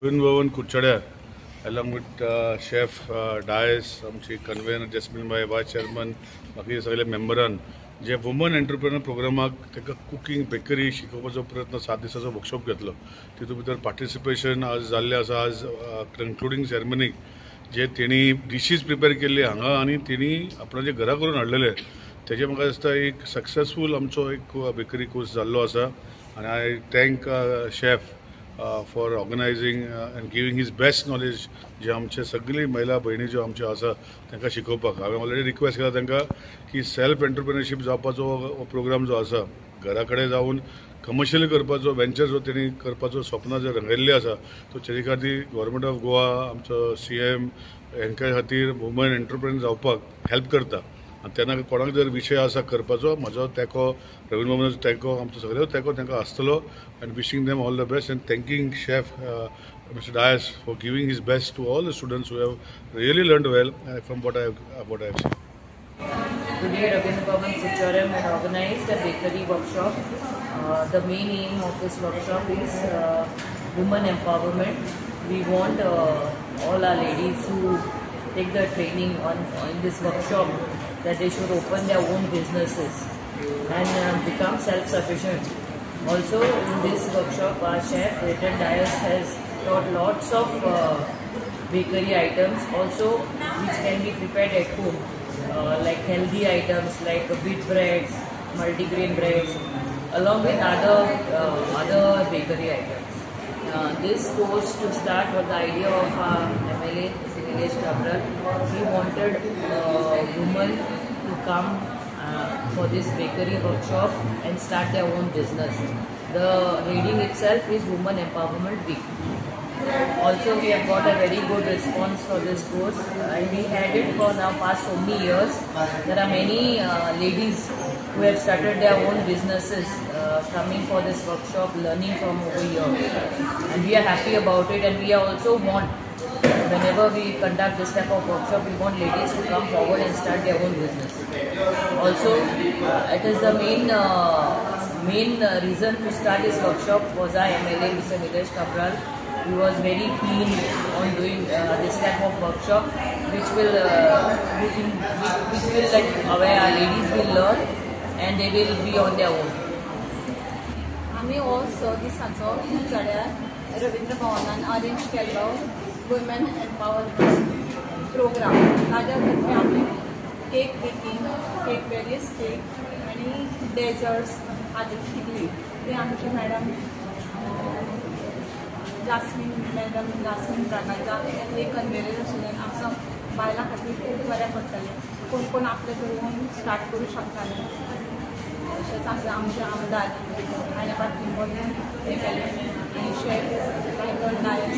Bhavan Kuchada, along with Chef Dias, आमची convener Jasmine Bhai, Vice Chairman, बाकी सगळे मेंबरान जे woman entrepreneur प्रोग्रामाक ताका cooking bakery शिकोवपाचो प्रयत्न 7 दिसाचो वर्कशॉप घेतलो. तितून भितर पार्टिसिपेशन आज जाल्लें आसा. आज कन्क्लुडिंग सेरेमनीक जे तेणी डिशीज प्रिपेर केल्ली हांगा आनी तेणी आपणाचे घरा करून हाडलेले तेजे म्हाका दिसता एक सक्सेसफूल आमचो एक बेकरी कोर्स जाल्लो आसा. आनी I thank chef for organising and giving his best knowledge जे आमचे सगळी महिला भयणी ज्यो आमच्यो आसा तांकां शिकोवपाक. हांवें ऑलरेडी रिक्वेस्ट केला तांकां की सेल्फ एंटरप्रेनरशीप जावपाचो प्रोग्राम जो आसा घरा कडेन जावन कमर्शियल करपाचो वेंचर जो तेणी करपाचो स्वप्न जे रंगयल्लें आसा तो तेजे खातीर गव्हर्मेंट ऑफ गोवा आमचो CM हांच्या खातीर वुमन एंटरप्रेनर जावपाक हेल्प करता. आनी तेन्ना कोणाक जर विशय आसा करपाचो म्हजो तेको रवींद्र बाबाचो तेको आमचो सगळ्यो तेको तांकां आसतलो. And wishing them all the best and thanking chef Mr. Dias for giving his best to all the students who have really learned well from what I have seen. Today, Ravindra Bhavan Kucharam had organized a bakery workshop. The main aim of this workshop is women empowerment. We want all our ladies who take the training in this workshop that they should open their own businesses and become self-sufficient. Also, in this workshop, our chef Ratan Dias has taught lots of bakery items also which can be prepared at home, like healthy items like wheat breads, multigrain breads, along with other bakery items. This course to start was the idea of MLA Nilesh Kabral. He wanted women to come for this bakery workshop and start their own business. The reading itself is Women Empowerment Week. Also, we have got a very good response for this course, and we had it for now past so many years. There are many ladies who have started their own businesses coming for this workshop, learning from over here, and we are happy about it. And we are also want, whenever we conduct this type of workshop, we want ladies to come forward and start their own business. Also, it is the main reason to start this workshop was our MLA, Mr. Nilesh Kabral. He was very keen on doing this type of workshop, which will like where our ladies will learn and they will be on their own. आम्ही हो स दिसांचो कुचड्यार Ravindra भवनान arrange केल्लो women empowerment programme. ताज्या खातीर आमी cake baking, cake various cake आनी desserts हातीक शिकली. ते आमची मॅडम जास्मीन ब्रागांचा एक कन्वेयर आशिल्ल्यान आमकां बायलां खातीर खूब बरें पडटलें. कोण कोण आपले करून स्टार्ट करूं शकताले. तशेंच आमचे आमदार आनी पार्टीन हें केलें आनी शेफ रवींद्र डायस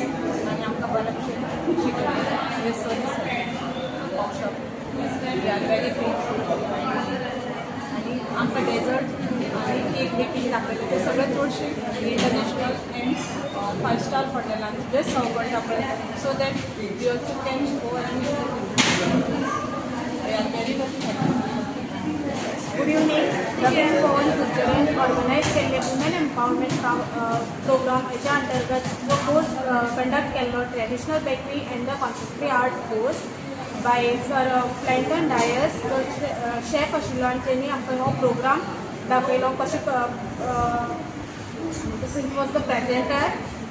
आनी आमकां बरें भशेन शिकयलें. हे स this workshop we are very grateful. आनी आमकां डेजर्ट आनी केक बेकिंग दाखयलें. ते सगळे चडशे इंटरनॅशनल एंड 5-star हॉटेलांत जे सर्व करता पळय, so that we also can go and we are very Good evening. Ravindra Bhavan कुचड्यान ऑर्गनायज केल्ले वुमेन एम्पावरमेंट प्रोग्राम हेच्या अंतर्गत जो कोर्स कंडक्ट केल्लो traditional bakery and the contemporary art course by sir Planton Dias, जो शेफ आशिल्लो आनी तेणी आमकां हो प्रोग्राम दाखयलो कशें. He was the presenter.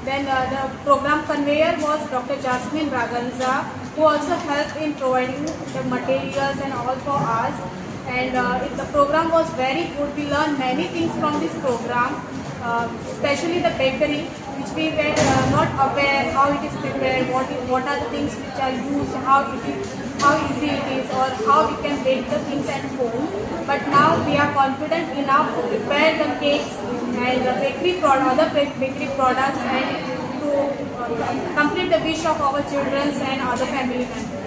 Then the program conveyor was Dr. Jasmine Braganza, who also helped in providing the materials and all for us. And the program was very good. We learned many things from this program, especially the bakery, which we were not aware how it is prepared, what are the things which are used, how easy it is, or how we can bake the things at home. But now we are confident enough to prepare the cakes and the other bakery products, and to complete the wish of our children and other family members.